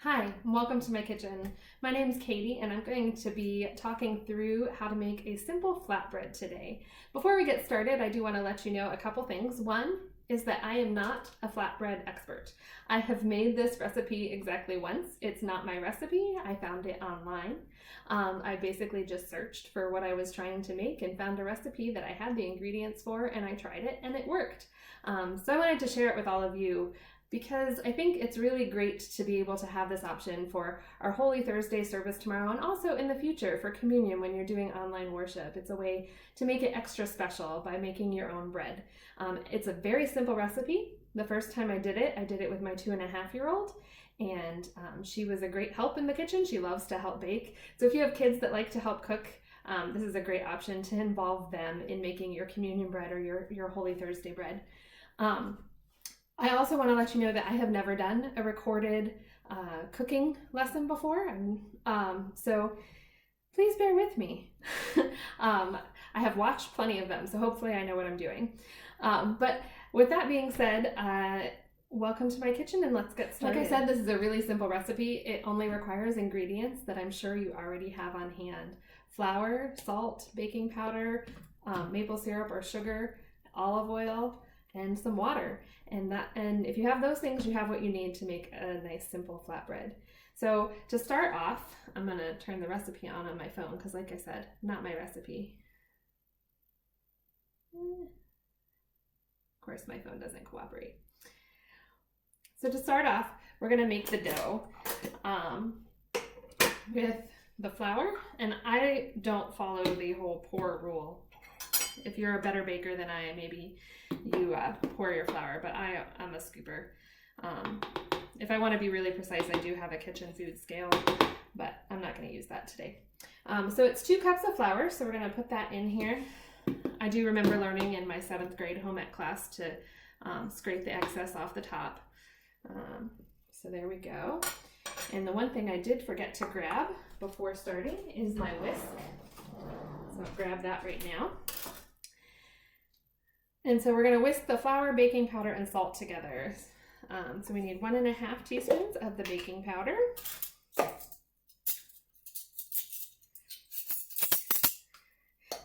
Hi, and welcome to my kitchen. My name is Katie and I'm going to be talking through how to make a simple flatbread today. Before we get started, I do want to let you know a couple things. One is that I am not a flatbread expert. I have made this recipe exactly once. It's not my recipe. I found it online. I basically just searched for what I was trying to make and found a recipe that I had the ingredients for, and I tried it and it worked. So I wanted to share it with all of you because I think it's really great to be able to have this option for our Holy Thursday service tomorrow, and also in the future for communion when you're doing online worship. It's a way to make it extra special by making your own bread. It's a very simple recipe. The first time I did it with my 2.5-year-old, and she was a great help in the kitchen. She loves to help bake. So if you have kids that like to help cook, this is a great option to involve them in making your communion bread or your Holy Thursday bread. I also want to let you know that I have never done a recorded cooking lesson before, so please bear with me. I have watched plenty of them, so hopefully I know what I'm doing. But with that being said, welcome to my kitchen and let's get started. Like I said, this is a really simple recipe. It only requires ingredients that I'm sure you already have on hand: flour, salt, baking powder, maple syrup or sugar, olive oil, and some water. And if you have those things, you have what you need to make a nice simple flatbread. So to start off, I'm gonna turn the recipe on my phone because, like I said, not my recipe. Of course, my phone doesn't cooperate. So to start off, we're gonna make the dough with the flour, and I don't follow the whole pour rule. If you're a better baker than I am, maybe you pour your flour, but I'm a scooper. If I want to be really precise, I do have a kitchen food scale, but I'm not going to use that today. So it's 2 cups of flour, so we're going to put that in here. I do remember learning in my 7th grade home ec class to scrape the excess off the top. So there we go. And the one thing I did forget to grab before starting is my whisk. So I'll grab that right now. And so we're going to whisk the flour, baking powder, and salt together. So we need 1.5 teaspoons of the baking powder.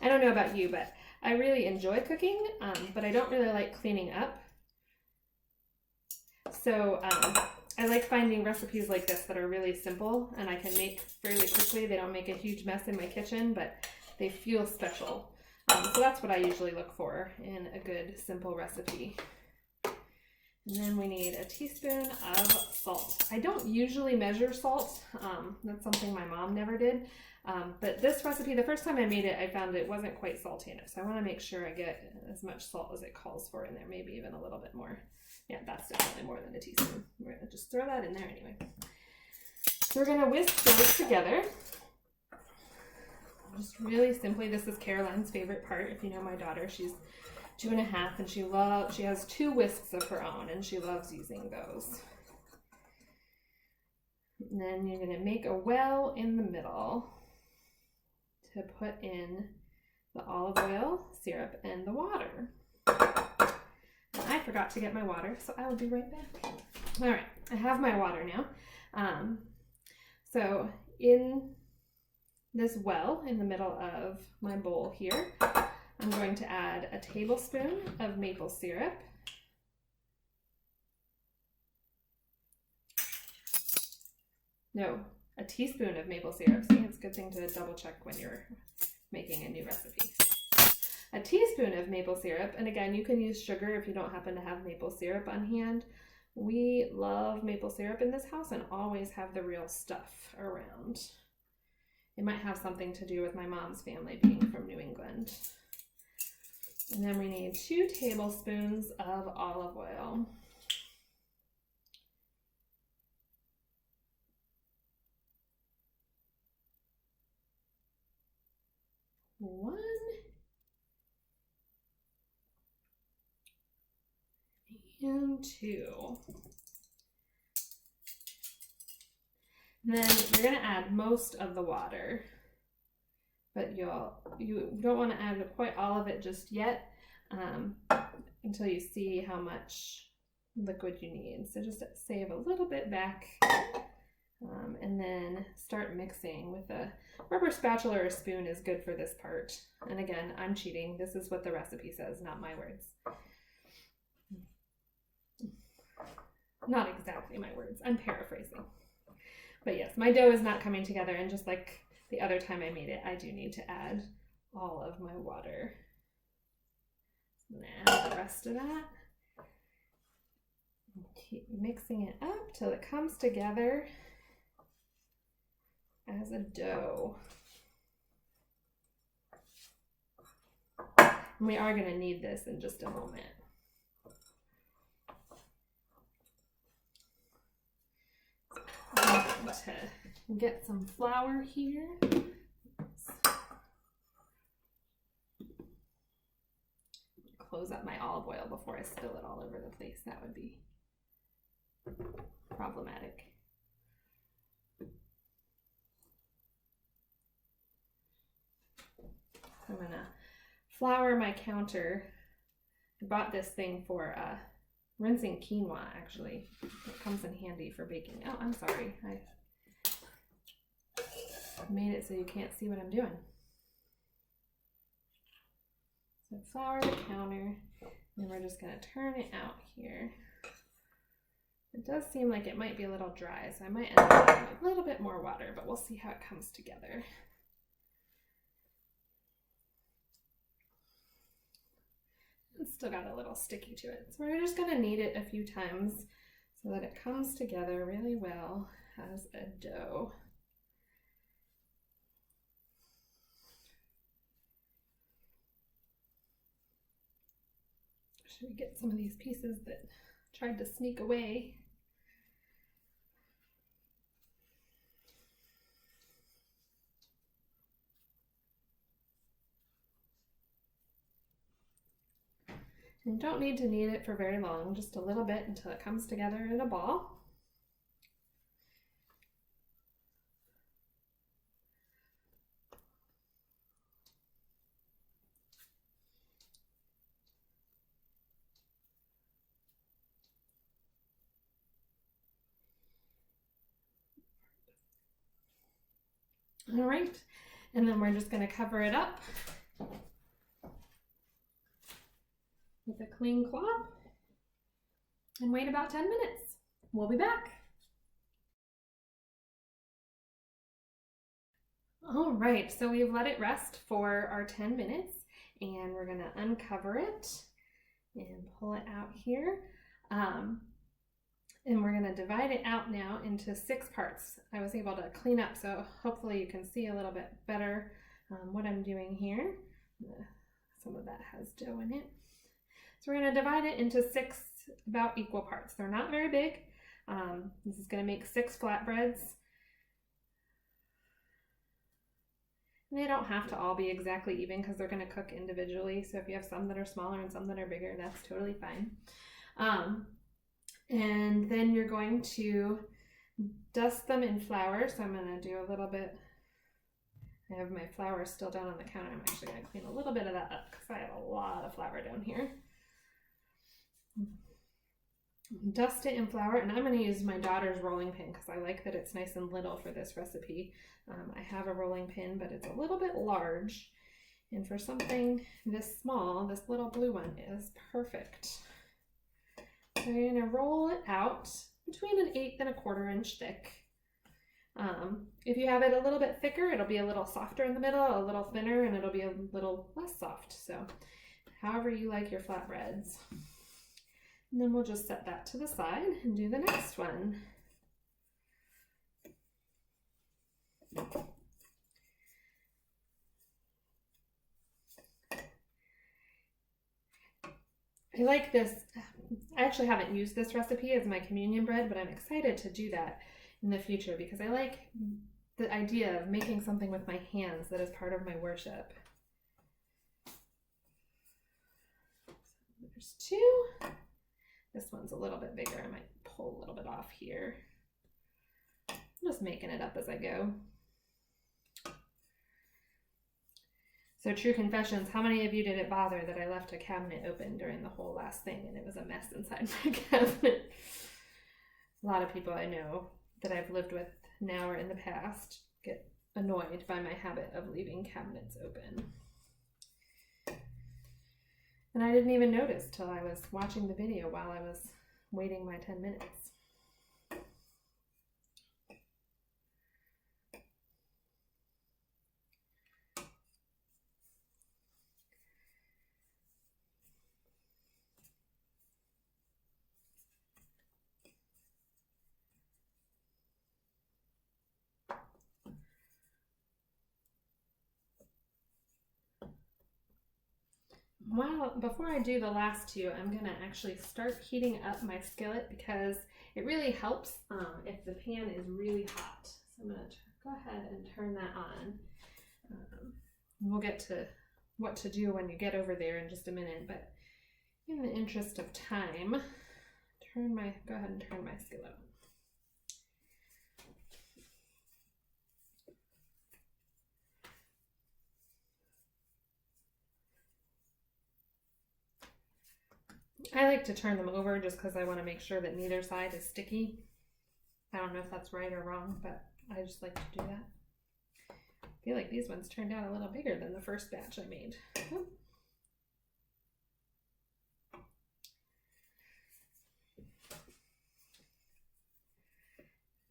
I don't know about you, but I really enjoy cooking, but I don't really like cleaning up. So I like finding recipes like this that are really simple and I can make fairly quickly. They don't make a huge mess in my kitchen, but they feel special. So that's what I usually look for in a good, simple recipe. And then we need a teaspoon of salt. I don't usually measure salt. That's something my mom never did. But this recipe, the first time I made it, I found it wasn't quite salty enough. So I want to make sure I get as much salt as it calls for in there, maybe even a little bit more. Yeah, that's definitely more than a teaspoon. We're going to just throw that in there anyway. So we're going to whisk those together. Just really simply, this is Caroline's favorite part. If you know my daughter, she's 2.5 and she has 2 whisks of her own and she loves using those. And then you're going to make a well in the middle to put in the olive oil, syrup, and the water. And I forgot to get my water, so I will be right back. All right, I have my water now. So in this well in the middle of my bowl here, I'm going to add a tablespoon of maple syrup. No, a teaspoon of maple syrup. See, it's a good thing to double check when you're making a new recipe. A teaspoon of maple syrup, and again, you can use sugar if you don't happen to have maple syrup on hand. We love maple syrup in this house and always have the real stuff around. It might have something to do with my mom's family being from New England. And then we need 2 tablespoons of olive oil. One. And 2. And then you're going to add most of the water, but you don't want to add quite all of it just yet until you see how much liquid you need. So just save a little bit back And then start mixing with a rubber spatula or a spoon is good for this part. And again, I'm cheating. This is what the recipe says, not my words. Not exactly my words. I'm paraphrasing. But yes, my dough is not coming together, and just like the other time I made it, I do need to add all of my water. And add the rest of that. Keep mixing it up till it comes together as a dough. And we are going to knead this in just a moment. I'm going to get some flour here. Close up my olive oil before I spill it all over the place. That would be problematic. I'm going to flour my counter. I bought this thing for rinsing quinoa, actually. It comes in handy for baking. Oh, I'm sorry. I made it so you can't see what I'm doing. So flour the counter, and we're just going to turn it out here. It does seem like it might be a little dry, so I might end up adding a little bit more water, but we'll see how it comes together. It's still got a little sticky to it. So we're just going to knead it a few times so that it comes together really well as a dough. Should we get some of these pieces that tried to sneak away? And don't need to knead it for very long, just a little bit until it comes together in a ball. All right, and then we're just going to cover it up with a clean cloth and wait about 10 minutes. We'll be back. All right, so we've let it rest for our 10 minutes, and we're going to uncover it and pull it out here. And we're going to divide it out now into 6 parts. I was able to clean up, so hopefully you can see a little bit better what I'm doing here. Some of that has dough in it. So we're going to divide it into 6 about equal parts. They're not very big. This is going to make 6 flatbreads. And they don't have to all be exactly even because they're going to cook individually. So if you have some that are smaller and some that are bigger, that's totally fine. And then you're going to dust them in flour. So I'm going to do a little bit. I have my flour still down on the counter. I'm actually going to clean a little bit of that up because I have a lot of flour down here. Dust it in flour, and I'm going to use my daughter's rolling pin because I like that it's nice and little for this recipe. I have a rolling pin, but it's a little bit large. And for something this small, this little blue one is perfect. So you're going to roll it out between an 1/8 and a 1/4 inch thick. If you have it a little bit thicker, it'll be a little softer in the middle, a little thinner, and it'll be a little less soft. So however you like your flatbreads. And then we'll just set that to the side and do the next one. I like this. I actually haven't used this recipe as my communion bread, but I'm excited to do that in the future because I like the idea of making something with my hands that is part of my worship. There's 2. This one's a little bit bigger. I might pull a little bit off here. I'm just making it up as I go. So true confessions, how many of you did it bother that I left a cabinet open during the whole last thing and it was a mess inside my cabinet? A lot of people I know that I've lived with now or in the past get annoyed by my habit of leaving cabinets open. And I didn't even notice till I was watching the video while I was waiting my 10 minutes. Well, before I do the last two, I'm going to actually start heating up my skillet because it really helps if the pan is really hot. So I'm going to go ahead and turn that on. We'll get to what to do when you get over there in just a minute, but in the interest of time, go ahead and turn my skillet on. I like to turn them over just because I want to make sure that neither side is sticky. I don't know if that's right or wrong, but I just like to do that. I feel like these ones turned out a little bigger than the first batch I made.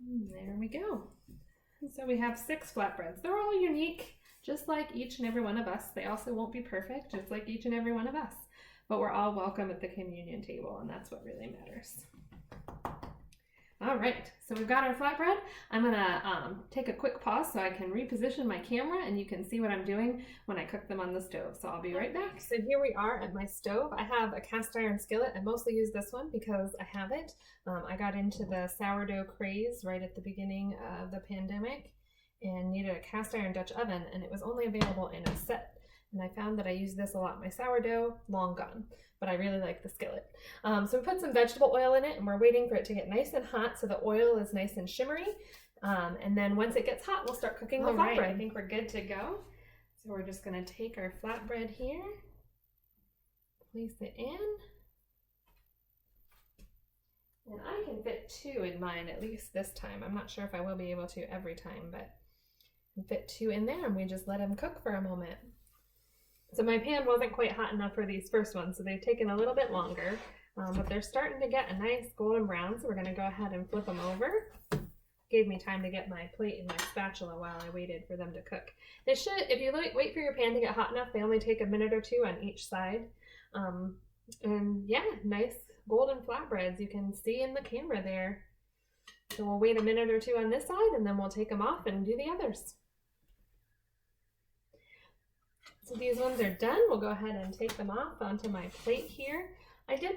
And there we go. And so we have 6 flatbreads. They're all unique, just like each and every one of us. They also won't be perfect, just like each and every one of us. But we're all welcome at the communion table, and that's what really matters. All right, so we've got our flatbread. I'm gonna take a quick pause so I can reposition my camera and you can see what I'm doing when I cook them on the stove. So I'll be right back. So here we are at my stove. I have a cast iron skillet. I mostly use this one because I have it. I got into the sourdough craze right at the beginning of the pandemic and needed a cast iron Dutch oven, and it was only available in a set. And I found that I use this a lot. My sourdough, long gone, but I really like the skillet. So we put some vegetable oil in it, and we're waiting for it to get nice and hot so the oil is nice and shimmery. And then once it gets hot, we'll start cooking the flatbread. I think we're good to go. So we're just gonna take our flatbread here, place it in. And I can fit 2 in mine, at least this time. I'm not sure if I will be able to every time, but I can fit 2 in there, and we just let them cook for a moment. So my pan wasn't quite hot enough for these first ones, so they've taken a little bit longer, but they're starting to get a nice golden brown, so we're gonna go ahead and flip them over. Gave me time to get my plate and my spatula while I waited for them to cook. They should, if you wait for your pan to get hot enough, they only take a minute or 2 on each side. And yeah, nice golden flatbreads you can see in the camera there. So we'll wait a minute or 2 on this side, and then we'll take them off and do the others. So these ones are done. We'll go ahead and take them off onto my plate here. I do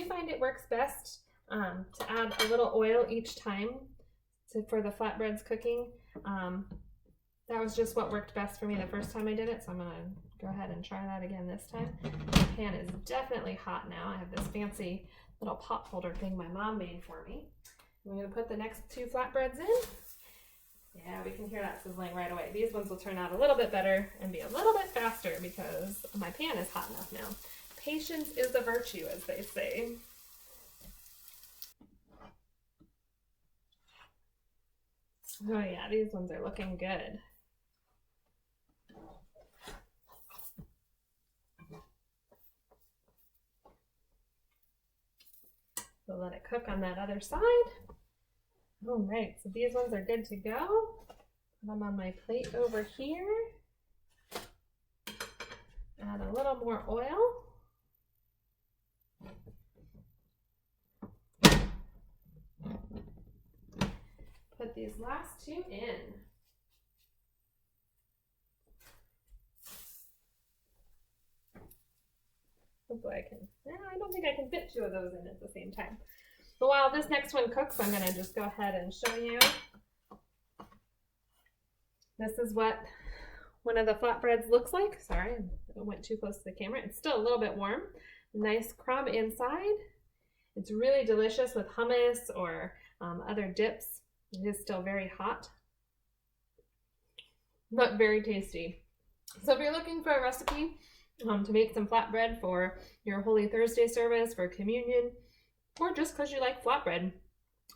find it works best to add a little oil each time for the flatbreads cooking. That was just what worked best for me the first time I did it, so I'm going to go ahead and try that again this time. The pan is definitely hot now. I have this fancy little pot holder thing my mom made for me. I'm going to put the next 2 flatbreads in. Yeah, we can hear that sizzling right away. These ones will turn out a little bit better and be a little bit faster because my pan is hot enough now. Patience is a virtue, as they say. Oh yeah, these ones are looking good. So let it cook on that other side. All right, so these ones are good to go. Put them on my plate over here. Add a little more oil. Put these last 2 in. Hopefully I can, I don't think I can fit 2 of those in at the same time. But while this next one cooks, I'm going to just go ahead and show you. This is what one of the flatbreads looks like. Sorry, I went too close to the camera. It's still a little bit warm. Nice crumb inside. It's really delicious with hummus or other dips. It is still very hot, but very tasty. So if you're looking for a recipe to make some flatbread for your Holy Thursday service, for communion, or just because you like flatbread,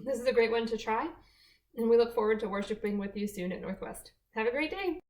this is a great one to try. And we look forward to worshiping with you soon at Northwest. Have a great day.